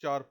4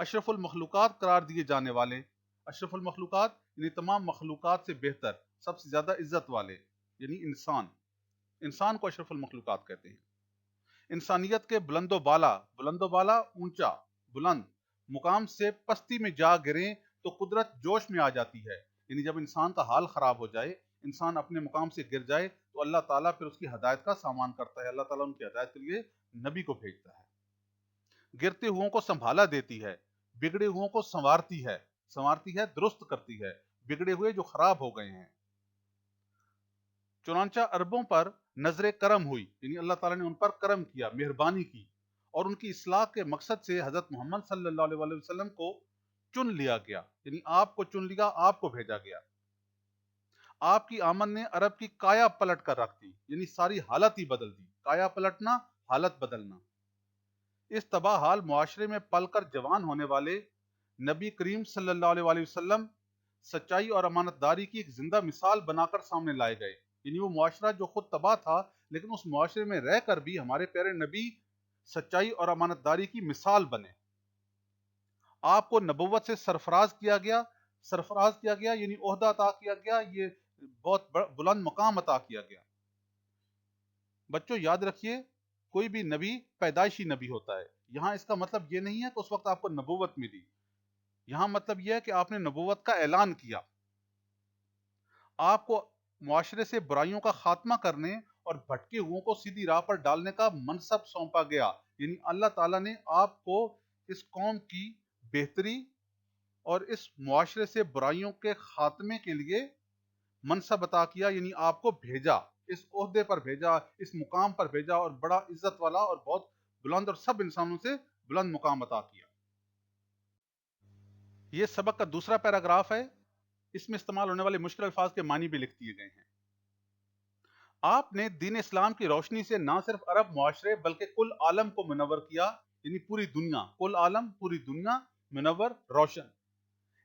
اشرف المخلوقات قرار دیے جانے والے، اشرف المخلوقات یعنی تمام مخلوقات سے بہتر، سب سے زیادہ عزت والے، یعنی انسان کو اشرف المخلوقات کہتے ہیں۔ انسانیت کے بلند و بالا اونچا بلند مقام سے پستی میں جا گریں تو قدرت جوش میں آ جاتی ہے، یعنی جب انسان کا حال خراب ہو جائے، انسان اپنے مقام سے گر جائے تو اللہ تعالیٰ پھر اس کی ہدایت کا سامان کرتا ہے، اللہ تعالیٰ ان کی ہدایت کے لیے نبی کو بھیجتا ہے۔ گرتے ہوئوں کو سنبھالا دیتی ہے، بگڑے ہوئوں کو سنوارتی ہے، درست کرتی ہے، بگڑے ہوئے جو خراب ہو گئے ہیں۔ چنانچہ عربوں پر نظر کرم ہوئی، یعنی اللہ تعالیٰ نے ان پر کرم کیا، مہربانی کی، اور ان کی اصلاح کے مقصد سے حضرت محمد صلی اللہ علیہ وسلم کو چن لیا گیا، یعنی آپ کو چن لیا، آپ کو بھیجا گیا۔ آپ کی آمد نے عرب کی کایا پلٹ کر رکھ دی، یعنی ساری حالت ہی بدل دی، کایا پلٹنا، حالت بدلنا۔ اس تباہ حال معاشرے میں پل کر جوان ہونے والے نبی کریم صلی اللہ علیہ وسلم سچائی اور امانت داری کی ایک زندہ مثال بنا کر سامنے لائے گئے، یعنی وہ معاشرہ جو خود تباہ تھا لیکن اس معاشرے میں رہ کر بھی ہمارے پیارے نبی سچائی اور امانت داری کی مثال بنے۔ آپ کو نبوت سے سرفراز کیا گیا یعنی عہدہ عطا کیا گیا، یہ بہت بلند مقام عطا کیا گیا۔ بچوں یاد رکھیے، کوئی بھی نبی پیدائشی نبی ہوتا ہے، یہاں اس کا مطلب یہ نہیں ہے کہ اس وقت آپ کو نبوت ملی، یہاں مطلب یہ ہے کہ آپ نے نبوت کا اعلان کیا۔ آپ کو معاشرے سے برائیوں کا خاتمہ کرنے اور بھٹکے ہوئوں کو سیدھی راہ پر ڈالنے کا منصب سونپا گیا، یعنی اللہ تعالیٰ نے آپ کو اس قوم کی بہتری اور اس معاشرے سے برائیوں کے خاتمے کے لیے منصب عطا کیا، یعنی آپ کو بھیجا، اس عہدے پر بھیجا، اس مقام پر بھیجا، اور بڑا عزت والا اور بہت بلند اور سب انسانوں سے بلند مقام عطا کیا۔ یہ سبق کا دوسرا پیراگراف ہے، اس میں استعمال ہونے والے مشکل الفاظ کے معنی بھی لکھ دیے گئے ہیں۔ آپ نے دین اسلام کی روشنی سے نہ صرف عرب معاشرے بلکہ کل عالم کو منور کیا، یعنی پوری دنیا، کل عالم، پوری دنیا منور، روشن۔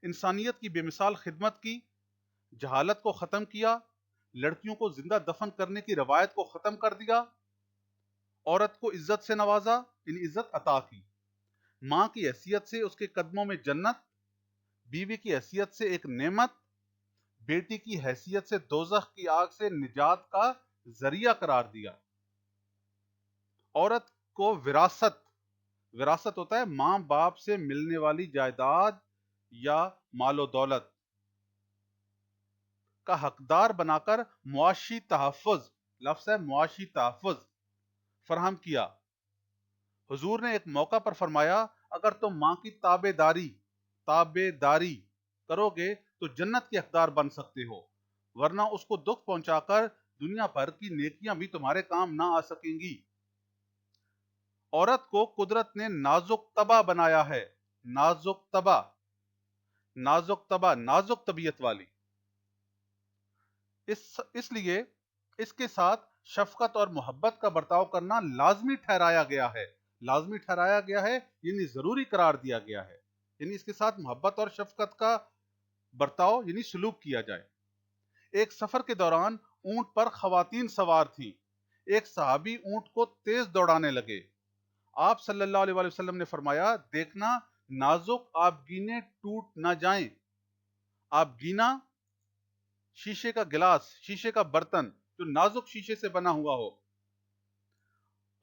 انسانیت کی بے مثال خدمت کی، جہالت کو ختم کیا، لڑکیوں کو زندہ دفن کرنے کی روایت کو ختم کر دیا، عورت کو عزت سے نوازا، یعنی عزت عطا کی، ماں کی حیثیت سے اس کے قدموں میں جنت، بیوی کی حیثیت سے ایک نعمت، بیٹی کی حیثیت سے دوزخ کی آگ سے نجات کا ذریعہ قرار دیا۔ عورت کو وراثت ہوتا ہے ماں باپ سے ملنے والی جائیداد یا مال و دولت کا حقدار بنا کر معاشی تحفظ، لفظ ہے معاشی تحفظ، فراہم کیا۔ حضور نے ایک موقع پر فرمایا، اگر تم ماں کی تابع داری کرو گے تو جنت کے حقدار بن سکتے ہو، ورنہ اس کو دکھ پہنچا کر دنیا بھر کی نیکیاں بھی تمہارے کام نہ آ سکیں گی۔ عورت کو قدرت نے نازک طبع بنایا ہے، نازک طبیعت والی، اس لیے اس کے ساتھ شفقت اور محبت کا برتاؤ کرنا لازمی ٹھہرایا گیا ہے، یعنی ضروری قرار دیا گیا ہے، یعنی اس کے ساتھ محبت اور شفقت کا برتاؤ یعنی سلوک کیا جائے۔ ایک سفر کے دوران اونٹ پر خواتین سوار تھیں، ایک صحابی اونٹ کو تیز دوڑانے لگے، آپ صلی اللہ علیہ وسلم نے فرمایا، دیکھنا نازک آبگینے ٹوٹ نہ جائیں۔ آبگینہ شیشے کا گلاس، شیشے کا برتن جو نازک شیشے سے بنا ہوا ہو۔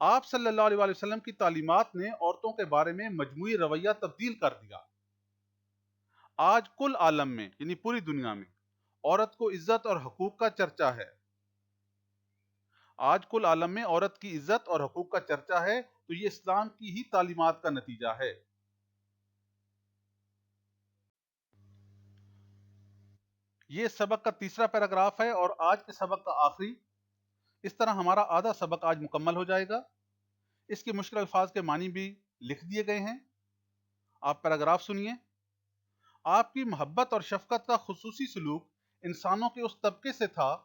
آپ صلی اللہ علیہ وسلم کی تعلیمات نے عورتوں کے بارے میں مجموعی رویہ تبدیل کر دیا۔ آج کل عالم میں یعنی پوری دنیا میں عورت کو عزت اور حقوق کا چرچا ہے۔ آج کل عالم میں عورت کی عزت اور حقوق کا چرچا ہے تو یہ اسلام کی ہی تعلیمات کا نتیجہ ہے۔ یہ سبق کا تیسرا پیراگراف ہے اور آج کے سبق کا آخری۔ اس طرح ہمارا آدھا سبق آج مکمل ہو جائے گا۔ اس کے مشکل الفاظ کے معنی بھی لکھ دیے گئے ہیں، آپ پیراگراف سنیے۔ آپ کی محبت اور شفقت کا خصوصی سلوک انسانوں کے اس طبقے سے تھا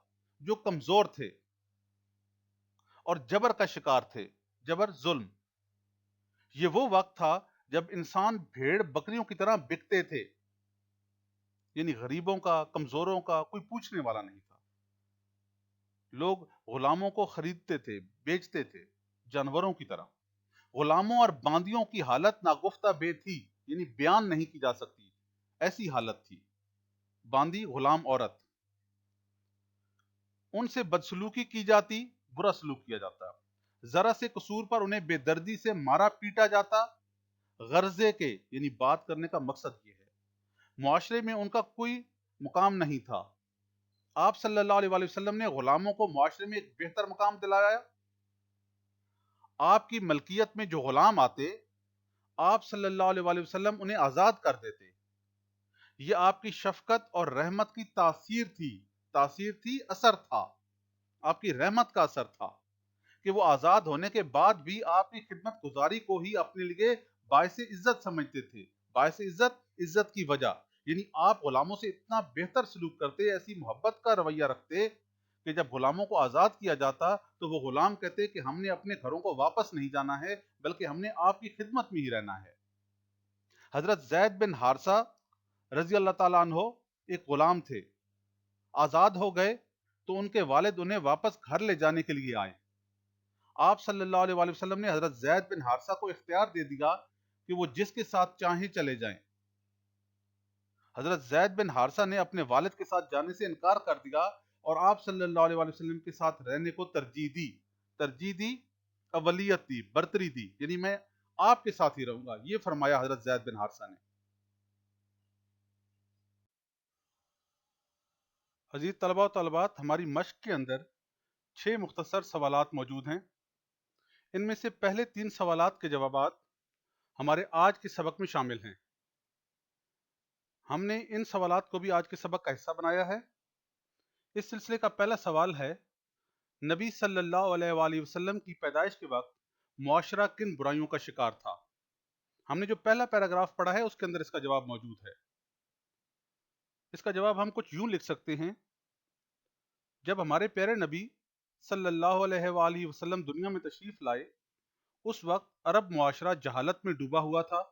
جو کمزور تھے اور جبر کا شکار تھے، ظلم۔ یہ وہ وقت تھا جب انسان بھیڑ بکریوں کی طرح بکتے تھے، یعنی غریبوں کا، کمزوروں کا کوئی پوچھنے والا نہیں تھا۔ لوگ غلاموں کو خریدتے تھے، بیچتے تھے، جانوروں کی طرح۔ غلاموں اور باندیوں کی حالت ناگفتہ بے تھی، یعنی بیان نہیں کی جا سکتی، ایسی حالت تھی۔ باندی غلام عورت، ان سے بدسلوکی کی جاتی، برا سلوک کیا جاتا، ذرا سے قصور پر انہیں بے دردی سے مارا پیٹا جاتا، غرضے کے یعنی بات کرنے کا مقصد یہ ہے، معاشرے میں ان کا کوئی مقام نہیں تھا۔ آپ صلی اللہ علیہ وآلہ وسلم نے غلاموں کو معاشرے میں ایک بہتر مقام دلایا۔ آپ کی ملکیت میں جو غلام آتے، آپ صلی اللہ علیہ وآلہ وسلم انہیں آزاد کر دیتے۔ یہ آپ کی شفقت اور رحمت کی تاثیر تھی، اثر تھا، آپ کی رحمت کا اثر تھا کہ وہ آزاد ہونے کے بعد بھی آپ کی خدمت گزاری کو ہی اپنے لیے باعث عزت سمجھتے تھے۔ باعث عزت کی وجہ یعنی آپ غلاموں سے اتنا بہتر سلوک کرتے، ایسی محبت کا رویہ رکھتے کہ جب غلاموں کو آزاد کیا جاتا تو وہ غلام کہتے کہ ہم نے اپنے گھروں کو واپس نہیں جانا ہے، بلکہ ہم نے آپ کی خدمت میں ہی رہنا ہے۔ حضرت زید بن حارثہ رضی اللہ تعالیٰ عنہ ایک غلام تھے، آزاد ہو گئے تو ان کے والد انہیں واپس گھر لے جانے کے لیے آئے۔ آپ صلی اللہ علیہ وآلہ وسلم نے حضرت زید بن حارثہ کو اختیار دے دیا کہ وہ جس کے ساتھ چاہیں چلے جائیں۔ حضرت زید بن حارثہ نے اپنے والد کے ساتھ جانے سے انکار کر دیا اور آپ صلی اللہ علیہ وآلہ وسلم کے ساتھ رہنے کو ترجیح دی، اولیت دی، برتری دی، یعنی میں آپ کے ساتھ ہی رہوں گا، یہ فرمایا حضرت زید بن حارثہ نے۔ عزیز طلبہ و طالبات، ہماری مشق کے اندر 6 مختصر سوالات موجود ہیں۔ ان میں سے پہلے 3 سوالات کے جوابات ہمارے آج کے سبق میں شامل ہیں۔ ہم نے ان سوالات کو بھی آج کے سبق کا حصہ بنایا ہے۔ اس سلسلے کا پہلا سوال ہے، نبی صلی اللہ علیہ وآلہ وسلم کی پیدائش کے وقت معاشرہ کن برائیوں کا شکار تھا؟ ہم نے جو پہلا پیراگراف پڑھا ہے اس کے اندر اس کا جواب موجود ہے۔ اس کا جواب ہم کچھ یوں لکھ سکتے ہیں، جب ہمارے پیارے نبی صلی اللہ علیہ وآلہ وسلم دنیا میں تشریف لائے، اس وقت عرب معاشرہ جہالت میں ڈوبا ہوا تھا،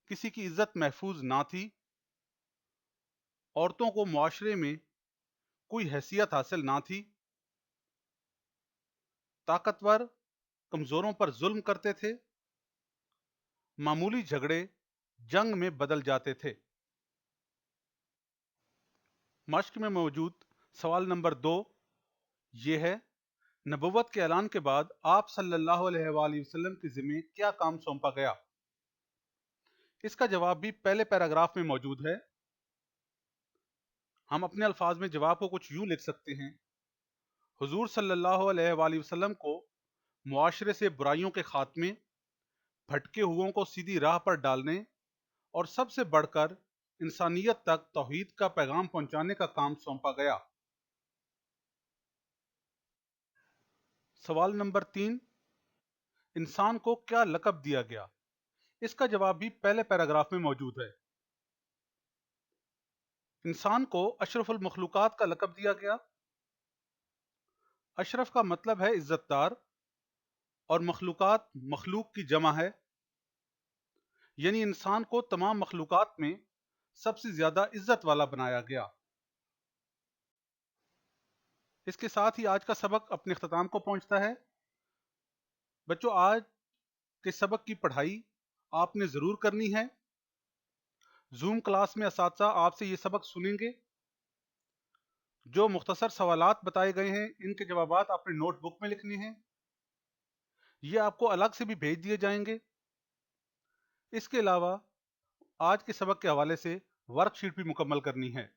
کسی کی عزت محفوظ نہ تھی، عورتوں کو معاشرے میں کوئی حیثیت حاصل نہ تھی، طاقتور کمزوروں پر ظلم کرتے تھے، معمولی جھگڑے جنگ میں بدل جاتے تھے۔ مشق میں موجود سوال نمبر 2 یہ ہے، نبوت کے اعلان کے بعد آپ صلی اللہ علیہ وآلہ وسلم کے ذمہ کیا کام سونپا گیا؟ اس کا جواب بھی پہلے پیراگراف میں موجود ہے۔ ہم اپنے الفاظ میں جواب کو کچھ یوں لکھ سکتے ہیں، حضور صلی اللہ علیہ وآلہ وسلم کو معاشرے سے برائیوں کے خاتمے، بھٹکے ہوئوں کو سیدھی راہ پر ڈالنے اور سب سے بڑھ کر انسانیت تک توحید کا پیغام پہنچانے کا کام سونپا گیا۔ سوال نمبر 3، انسان کو کیا لقب دیا گیا؟ اس کا جواب بھی پہلے پیراگراف میں موجود ہے۔ انسان کو اشرف المخلوقات کا لقب دیا گیا۔ اشرف کا مطلب ہے عزت دار، اور مخلوقات مخلوق کی جمع ہے، یعنی انسان کو تمام مخلوقات میں سب سے زیادہ عزت والا بنایا گیا۔ اس کے ساتھ ہی آج کا سبق اپنے اختتام کو پہنچتا ہے۔ بچوں، آج کے سبق کی پڑھائی آپ نے ضرور کرنی ہے۔ زوم کلاس میں اساتذہ آپ سے یہ سبق سنیں گے۔ جو مختصر سوالات بتائے گئے ہیں ان کے جوابات اپنے نوٹ بک میں لکھنے ہیں، یہ آپ کو الگ سے بھی بھیج دیے جائیں گے۔ اس کے علاوہ آج کے سبق کے حوالے سے ورک شیٹ بھی مکمل کرنی ہے۔